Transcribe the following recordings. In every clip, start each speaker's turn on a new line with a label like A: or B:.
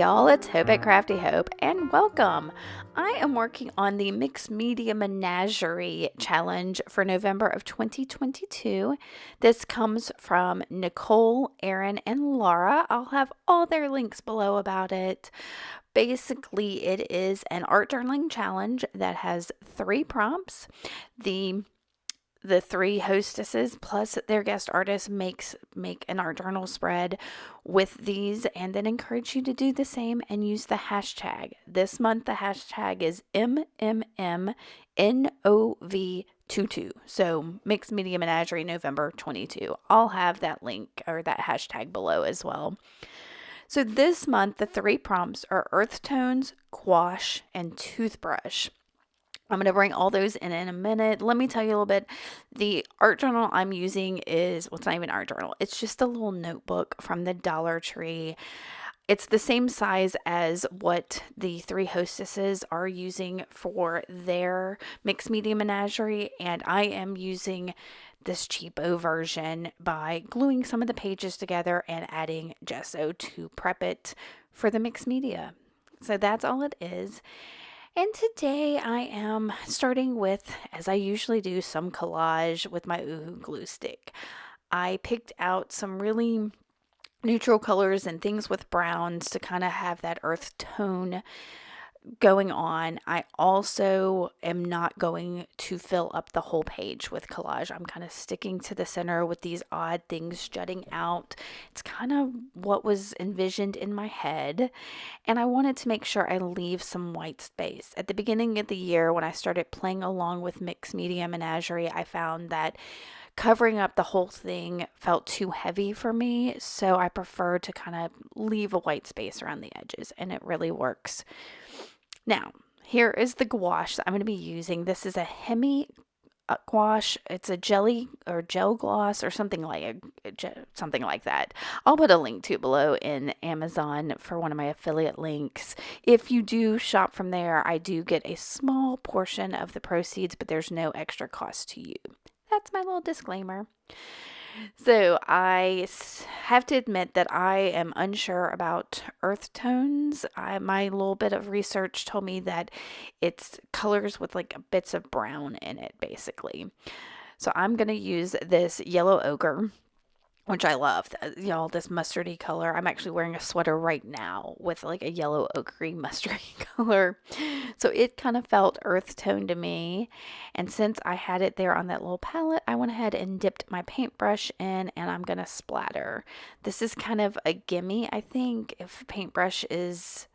A: y'all, it's Hope at Crafty Hope, and welcome. I am working on the Mixed Media Menagerie challenge for November of 2022. This comes from Nicole, Erin, and Laura. I'll have all their links below about it. Basically, it is an art journaling challenge that has 3 prompts. The 3 hostesses plus their guest artists make an art journal spread with these, and then encourage you to do the same and use the hashtag. This month the hashtag is MMMNOV22. So Mixed Media Menagerie November 22. I'll have that link or that hashtag below as well. So this month the 3 prompts are earth tones, gouache, and toothbrush. I'm going to bring all those in a minute. Let me tell you a little bit. The art journal I'm using is, well, it's not even an art journal. It's just a little notebook from the Dollar Tree. It's the same size as what the 3 hostesses are using for their Mixed Media Menagerie, and I am using this cheapo version by gluing some of the pages together and adding gesso to prep it for the mixed media. So that's all it is. And today I am starting with, as I usually do, some collage with my Oohoo glue stick. I picked out some really neutral colors and things with browns to kind of have that earth tone going on. I also am not going to fill up the whole page with collage. I'm kind of sticking to the center with these odd things jutting out. It's kind of what was envisioned in my head, and I wanted to make sure I leave some white space. At the beginning of the year, when I started playing along with Mixed Media Menagerie, I found that covering up the whole thing felt too heavy for me, so I prefer to kind of leave a white space around the edges, and it really works. Now, here is the gouache that I'm going to be using. This is a Hemi gouache. It's a jelly or gel gloss or something like that. I'll put a link to it below in Amazon for one of my affiliate links. If you do shop from there, I do get a small portion of the proceeds, but there's no extra cost to you. That's my little disclaimer. So I have to admit that I am unsure about earth tones. My little bit of research told me that it's colors with like bits of brown in it, basically. So I'm going to use this yellow ochre, which I love, y'all, this mustardy color. I'm actually wearing a sweater right now with like a yellow ochre mustardy color. So it kind of felt earth tone to me. And since I had it there on that little palette, I went ahead and dipped my paintbrush in, and I'm going to splatter. This is kind of a gimme, I think. If paintbrush is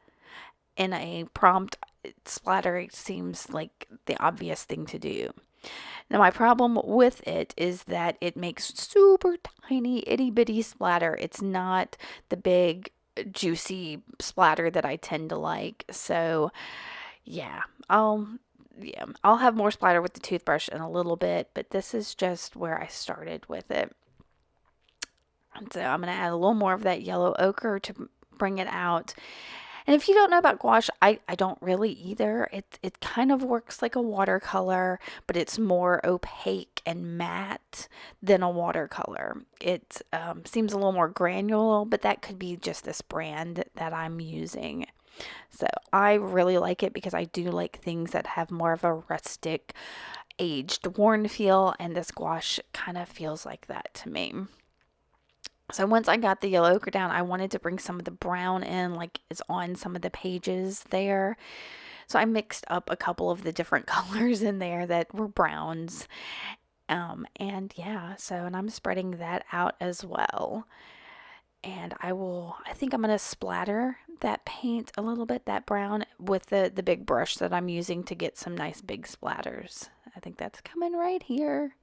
A: in a prompt, splatter seems like the obvious thing to do. Now, my problem with it is that it makes super tiny, itty bitty splatter. It's not the big, juicy splatter that I tend to like. So, yeah, I'll have more splatter with the toothbrush in a little bit, but this is just where I started with it. And so I'm going to add a little more of that yellow ochre to bring it out. And if you don't know about gouache, I don't really either. It kind of works like a watercolor, but it's more opaque and matte than a watercolor. It seems a little more granular, but that could be just this brand that I'm using. So I really like it because I do like things that have more of a rustic, aged, worn feel, and this gouache kind of feels like that to me. So once I got the yellow ochre down, I wanted to bring some of the brown in, like it's on some of the pages there. So I mixed up a couple of the different colors in there that were browns. And I'm spreading that out as well. And I think I'm going to splatter that paint a little bit, that brown, with the big brush that I'm using to get some nice big splatters. I think that's coming right here.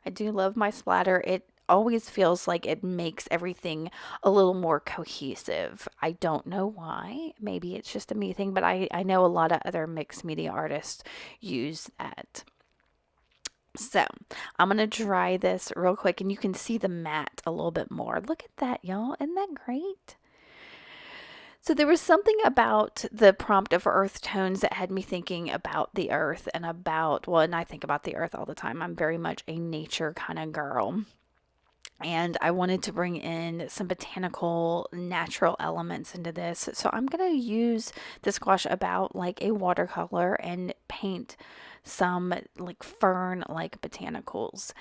A: I do love my splatter. It always feels like it makes everything a little more cohesive. I don't know why. Maybe it's just a me thing, but I know a lot of other mixed media artists use that. So I'm going to dry this real quick, and you can see the matte a little bit more. Look at that, y'all. Isn't that great? So there was something about the prompt of earth tones that had me thinking about the earth and I think about the earth all the time. I'm very much a nature kind of girl. And I wanted to bring in some botanical natural elements into this. So I'm going to use this gouache about like a watercolor and paint some like fern like botanicals.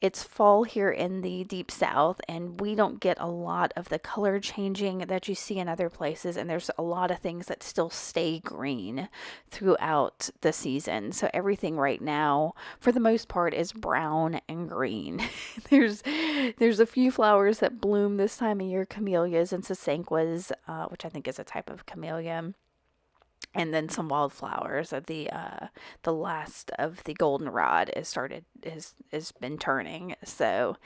A: It's fall here in the deep south, and we don't get a lot of the color changing that you see in other places. And there's a lot of things that still stay green throughout the season. So everything right now, for the most part, is brown and green. there's there's a few flowers that bloom this time of year, camellias and sasanquas, which I think is a type of camellia, and then some wildflowers. The last of the goldenrod is been turning, so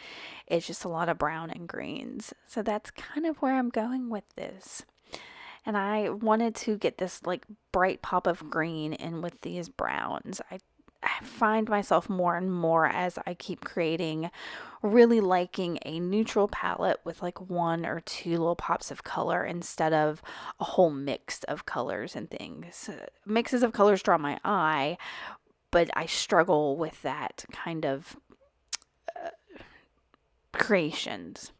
A: it's just a lot of brown and greens. So that's kind of where I'm going with this. And I wanted to get this like bright pop of green in with these browns. I find myself more and more as I keep creating really liking a neutral palette with like one or two little pops of color instead of a whole mix of colors and things. Mixes of colors draw my eye, but I struggle with that kind of creations.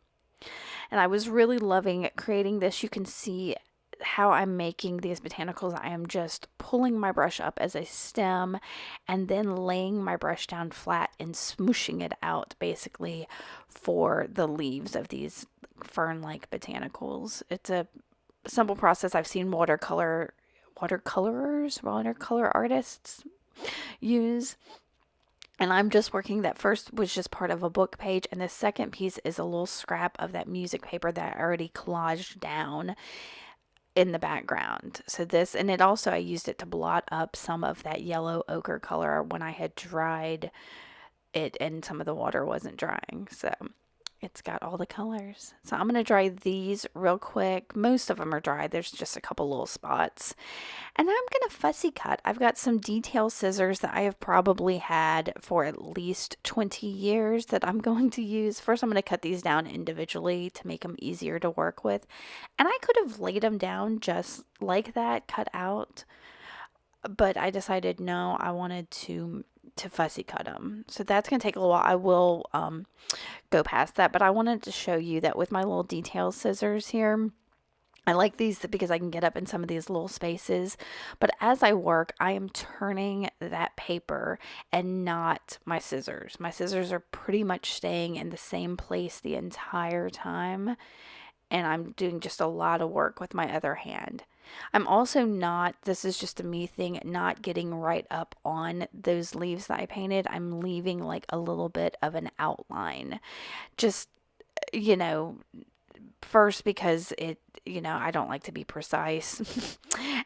A: And I was really loving creating this. You can see how I'm making these botanicals. I am just pulling my brush up as a stem and then laying my brush down flat and smooshing it out basically for the leaves of these fern-like botanicals. It's a simple process I've seen watercolor artists use. And I'm just working. That first was just part of a book page, and the second piece is a little scrap of that music paper that I already collaged down in the background. So this, and it also, I used it to blot up some of that yellow ochre color when I had dried it and some of the water wasn't drying. So it's got all the colors. So I'm going to dry these real quick. Most of them are dry. There's just a couple little spots. And then I'm going to fussy cut. I've got some detail scissors that I have probably had for at least 20 years that I'm going to use. First, I'm going to cut these down individually to make them easier to work with. And I could have laid them down just like that, cut out. But I decided no, I wanted to fussy cut them. So that's going to take a little while. I will go past that, but I wanted to show you that with my little detail scissors here. I like these because I can get up in some of these little spaces, but as I work, I am turning that paper and not my scissors. My scissors are pretty much staying in the same place the entire time, and I'm doing just a lot of work with my other hand. I'm also not, this is just a me thing, not getting right up on those leaves that I painted. I'm leaving like a little bit of an outline. Just, you know, first because I don't like to be precise.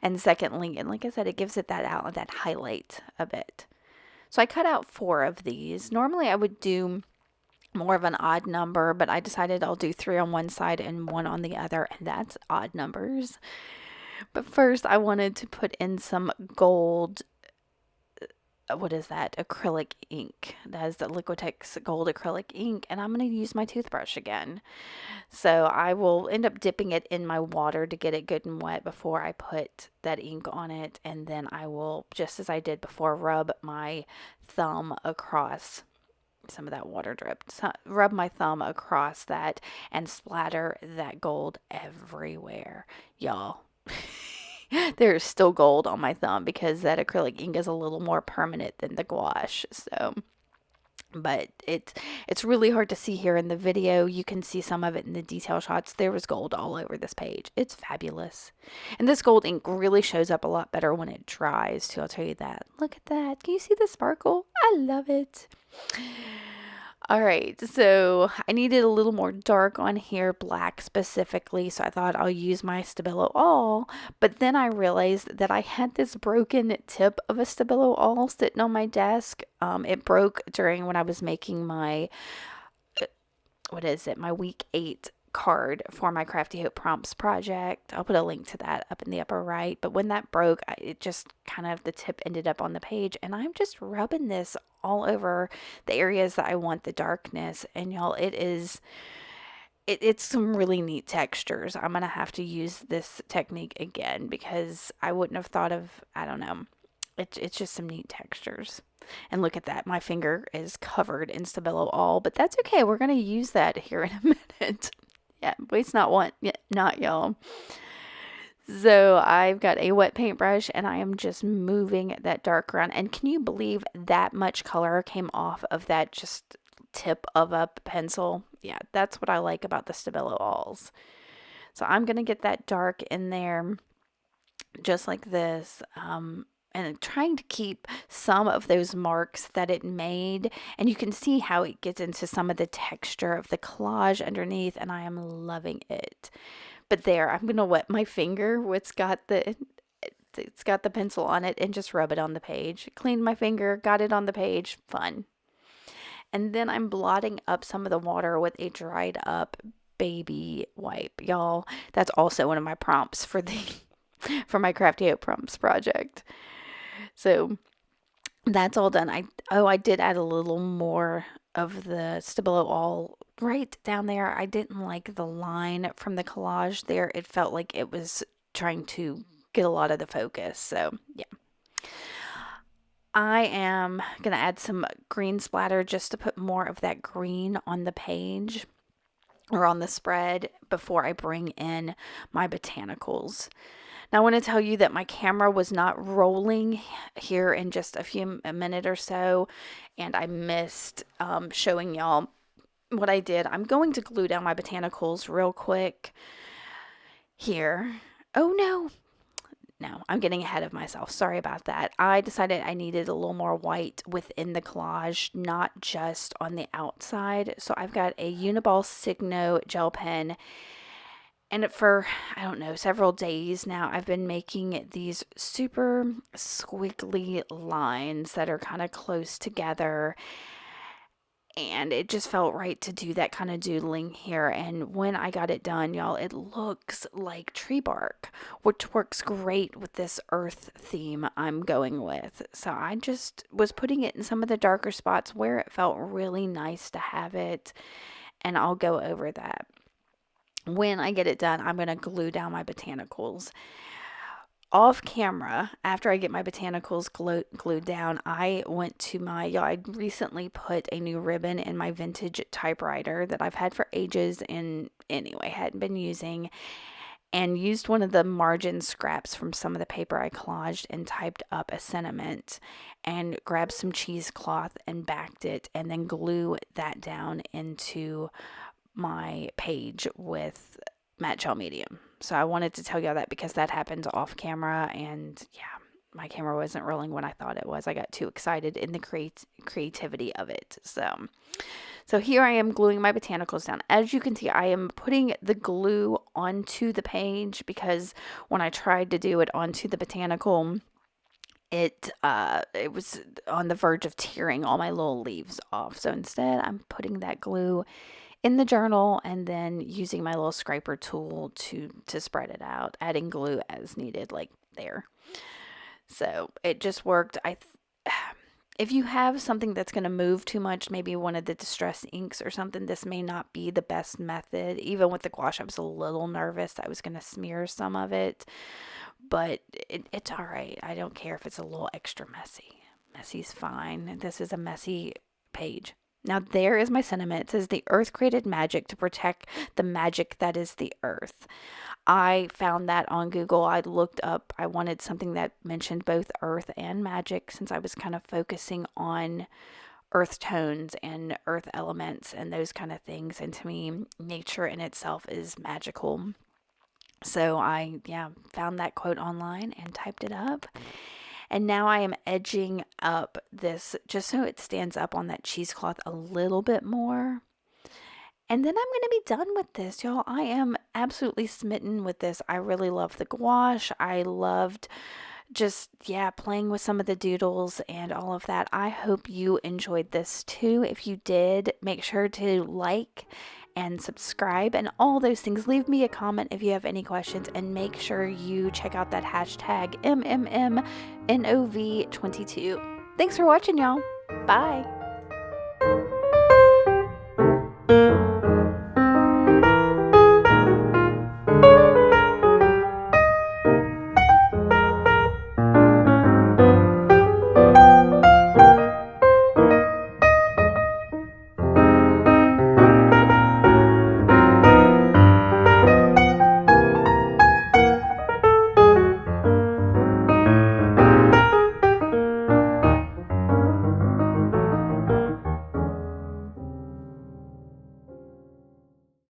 A: And secondly, and like I said, it gives it that highlight a bit. So I cut out 4 of these. Normally I would do more of an odd number, but I decided I'll do 3 on one side and 1 on the other, and that's odd numbers. But first I wanted to put in some gold, what is that? Acrylic ink. That is the Liquitex gold acrylic ink, and I'm going to use my toothbrush again. So I will end up dipping it in my water to get it good and wet before I put that ink on it, and then I will, just as I did before, rub my thumb across some of that water drip. So, rub my thumb across that and splatter that gold everywhere, y'all. There's still gold on my thumb because that acrylic ink is a little more permanent than the gouache. So, but it's really hard to see here in the video. You can see some of it in the detail shots. There was gold all over this page. It's fabulous. And this gold ink really shows up a lot better when it dries too. I'll tell you that. Look at that. Can you see the sparkle? I love it. All right, so I needed a little more dark on here, black specifically, so I thought I'll use my Stabilo All, but then I realized that I had this broken tip of a Stabilo All sitting on my desk. It broke during when I was making my, my week 8 card for my Crafty Hope Prompts project. I'll put a link to that up in the upper right. But when that broke, it just kind of, the tip ended up on the page, and I'm just rubbing this all over the areas that I want the darkness. And y'all, it's some really neat textures. I'm gonna have to use this technique again because I wouldn't have thought of, I don't know, it's just some neat textures. And look at that. My finger is covered in Stabilo all, but that's okay. We're going to use that here in a minute. Yeah, waste not, want not, y'all. So I've got a wet paintbrush and I am just moving that dark around. And can you believe that much color came off of that just tip of a pencil? Yeah, that's what I like about the Stabilo alls. So I'm going to get that dark in there just like this. And trying to keep some of those marks that it made. And you can see how it gets into some of the texture of the collage underneath. And I am loving it. But there, I'm going to wet my finger. It's got the pencil on it and just rub it on the page. Cleaned my finger, got it on the page. Fun. And then I'm blotting up some of the water with a dried up baby wipe. Y'all, that's also one of my prompts for my Crafty Oat prompts project. So that's all done. I did add a little more of the Stabilo all right down there. I didn't like the line from the collage there. It felt like it was trying to get a lot of the focus. So yeah. I am going to add some green splatter just to put more of that green on the page or on the spread before I bring in my botanicals. Now I want to tell you that my camera was not rolling here in just a minute or so, and I missed showing y'all what I did. I'm going to glue down my botanicals real quick here. Oh no, I'm getting ahead of myself. Sorry about that. I decided I needed a little more white within the collage, not just on the outside. So I've got a Uniball Signo gel pen. And for, I don't know, several days now, I've been making these super squiggly lines that are kind of close together. And it just felt right to do that kind of doodling here. And when I got it done, y'all, it looks like tree bark, which works great with this earth theme I'm going with. So I just was putting it in some of the darker spots where it felt really nice to have it. And I'll go over that. When I get it done, I'm going to glue down my botanicals. Off camera, after I get my botanicals glued down, I went to I recently put a new ribbon in my vintage typewriter that I've had for ages and anyway, hadn't been using, and used one of the margin scraps from some of the paper I collaged and typed up a sentiment and grabbed some cheesecloth and backed it and then glue that down into my page with matte gel medium. So I wanted to tell y'all that because that happened off camera, and yeah, my camera wasn't rolling when I thought it was. I got too excited in the creativity of it. So here I am gluing my botanicals down. As you can see, I am putting the glue onto the page because when I tried to do it onto the botanical, it was on the verge of tearing all my little leaves off. So instead, I'm putting that glue in the journal and then using my little scraper tool to spread it out, adding glue as needed, like there. So it just worked. If you have something that's going to move too much, maybe one of the distress inks or something, this may not be the best method. Even with the gouache, I was a little nervous that I was going to smear some of it, but it's all right. I don't care if it's a little extra messy. Messy's fine. This is a messy page. Now there is my sentiment. It says the earth created magic to protect the magic that is the earth. I found that on Google. I looked up, I wanted something that mentioned both earth and magic since I was kind of focusing on earth tones and earth elements and those kind of things. And to me, nature in itself is magical. So I found that quote online and typed it up. And now I am edging up this just so it stands up on that cheesecloth a little bit more. And then I'm going to be done with this, y'all. I am absolutely smitten with this. I really love the gouache. I loved just, playing with some of the doodles and all of that. I hope you enjoyed this too. If you did, make sure to like and subscribe and all those things. Leave me a comment if you have any questions, and make sure you check out that hashtag MMMNOV22. Thanks for watching, y'all. Bye.